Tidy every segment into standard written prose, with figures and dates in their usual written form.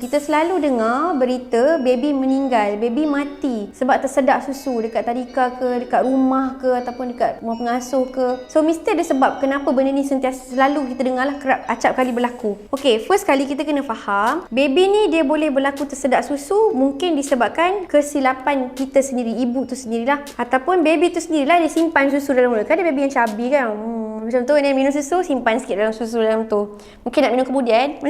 Kita selalu dengar berita baby meninggal, baby mati sebab tersedak susu dekat tadika ke, dekat rumah ke, ataupun dekat rumah pengasuh ke. So mesti ada sebab kenapa benda ni sentiasa selalu kita dengar lah, kerap acap kali berlaku. Okay, first kali kita kena faham, baby ni dia boleh berlaku tersedak susu mungkin disebabkan kesilapan kita sendiri, ibu tu sendirilah, ataupun baby tu sendirilah dia simpan susu dalam mulut. Kan ada baby yang cabi kan, macam tu, dia minum susu, simpan sikit dalam susu dalam tu, mungkin nak minum kemudian.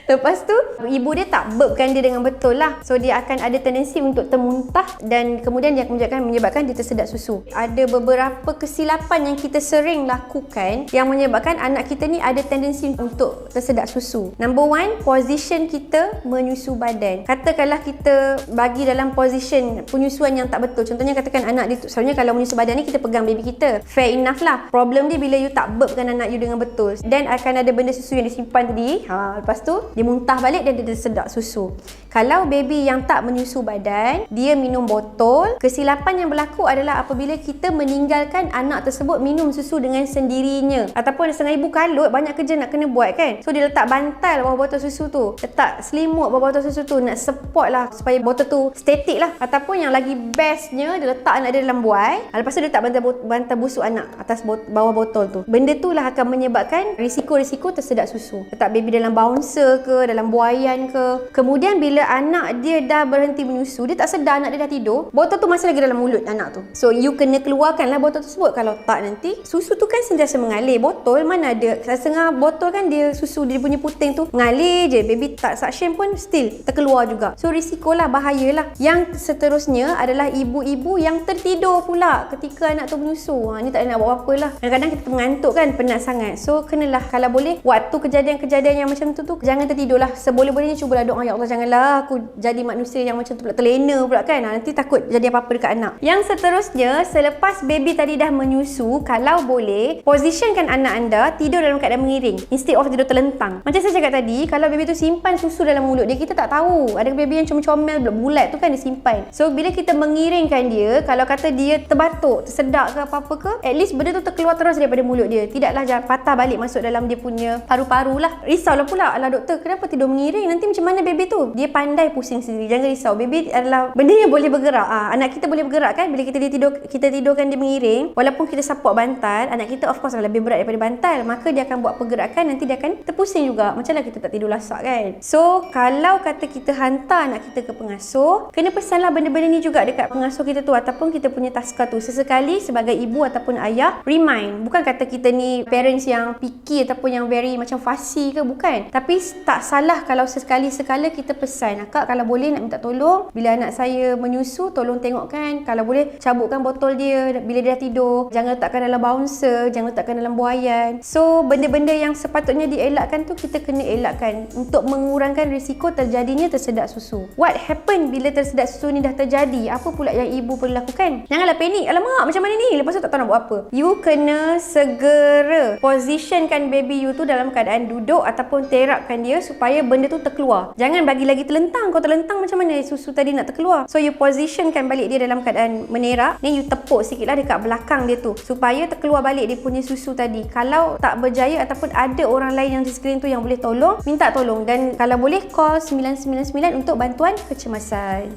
Lepas tu ibu dia tak burpkan dia dengan betul lah, so dia akan ada tendensi untuk termuntah dan kemudian dia akan menyebabkan dia tersedak susu. Ada beberapa kesilapan yang kita sering lakukan yang menyebabkan anak kita ni ada tendensi untuk tersedak susu. Number one, position kita menyusu badan. Katakanlah kita bagi dalam position penyusuan yang tak betul. Contohnya katakan anak dia, soalnya kalau menyusu badan ni kita pegang baby kita, fair enough lah. Problem dia bila you tak burpkan anak you dengan betul, dan akan ada benda susu yang disimpan tadi, lepas tu dia muntah balik dan dia tersedak susu. Kalau baby yang tak menyusu badan, dia minum botol, kesilapan yang berlaku adalah apabila kita meninggalkan anak tersebut minum susu dengan sendirinya, ataupun setengah ibu kalut, banyak kerja nak kena buat kan, so dia letak bantal bawah botol susu tu, letak selimut bawah botol susu tu, nak support lah supaya botol tu statik lah. Ataupun yang lagi bestnya, dia letak anak dia dalam buai, lepas tu dia letak bantal busuk anak atas bawah botol tu. Benda tu lah akan menyebabkan risiko-risiko tersedak susu. Letak baby dalam bouncer ke, dalam buaian ke. Kemudian bila anak dia dah berhenti menyusu, dia tak sedar anak dia dah tidur, botol tu masih lagi dalam mulut anak tu. So you kena keluarkan lah botol tersebut. Kalau tak, nanti susu tu kan sentiasa mengalir. Botol mana ada, setengah botol kan dia susu, dia punya puting tu mengalir je, baby tak suction pun still terkeluar juga. So risikolah, bahayalah. Yang seterusnya adalah ibu-ibu yang tertidur pula ketika anak tu menyusu. Ni tak ada nak buat apa lah. Kadang-kadang kita mengantuk kan, penat sangat. So kenalah, kalau boleh waktu kejadian-kejadian yang macam tu jangan tertidur lah. Seboleh-bolehnya cubalah doa, ya Allah janganlah aku jadi manusia yang macam tu pula, terlena pula kan. Nanti takut jadi apa-apa dekat anak. Yang seterusnya, selepas baby tadi dah menyusu, kalau boleh positionkan anak anda tidur dalam keadaan mengiring instead of tidur terlentang. Macam saya cakap tadi, kalau baby tu simpan susu dalam mulut dia, kita tak tahu. Ada baby yang comel-comel bulat tu kan dia simpan. So bila kita mengiringkan dia, kalau kata dia terbatuk, tersedak ke apa-apa ke, at least benda tu terkeluar terus daripada mulut dia, tidaklah patah balik masuk dalam dia punya paru-paru lah. Risaulah pula, alah doktor kenapa tidur mengiring, nanti macam mana baby tu? Dia pandai pusing sendiri. Jangan risau, baby adalah benda yang boleh bergerak. Anak kita boleh bergerak kan, bila kita tidurkan dia mengiring, walaupun kita support bantal, anak kita of course lebih berat daripada bantal, maka dia akan buat pergerakan, nanti dia akan terpusing juga, macamlah kita tak tidur lasak kan. So kalau kata kita hantar anak kita ke pengasuh, kena pesanlah benda-benda ni juga dekat pengasuh kita tu, ataupun kita punya taska tu. Sesekali sebagai ibu ataupun ayah, remind. Bukan kata kita ni parents yang picky ataupun yang very macam fussy ke, bukan. Tapi tak salah kalau sekali-sekala kita pesan, akak kalau boleh nak minta tolong, bila anak saya menyusu tolong tengokkan, kalau boleh cabutkan botol dia bila dia dah tidur, jangan letakkan dalam bouncer, jangan letakkan dalam buaian. So benda-benda yang sepatutnya dielakkan tu kita kena elakkan untuk mengurangkan risiko terjadinya tersedak susu. What happen bila tersedak susu ni dah terjadi? Apa pula yang ibu perlu lakukan? Janganlah panik, alamak macam mana ni, lepas tu tak tahu nak buat apa. You kena segera positionkan baby you tu dalam keadaan duduk ataupun terapkan dia supaya benda tu terkeluar. Jangan bagi lagi terlentang. Kau terlentang macam mana susu tadi nak terkeluar? So you positionkan balik dia dalam keadaan menerak, then you tepuk sikit lah dekat belakang dia tu supaya terkeluar balik dia punya susu tadi. Kalau tak berjaya ataupun ada orang lain yang di sekeliling tu yang boleh tolong, minta tolong, dan kalau boleh call 999 untuk bantuan kecemasan.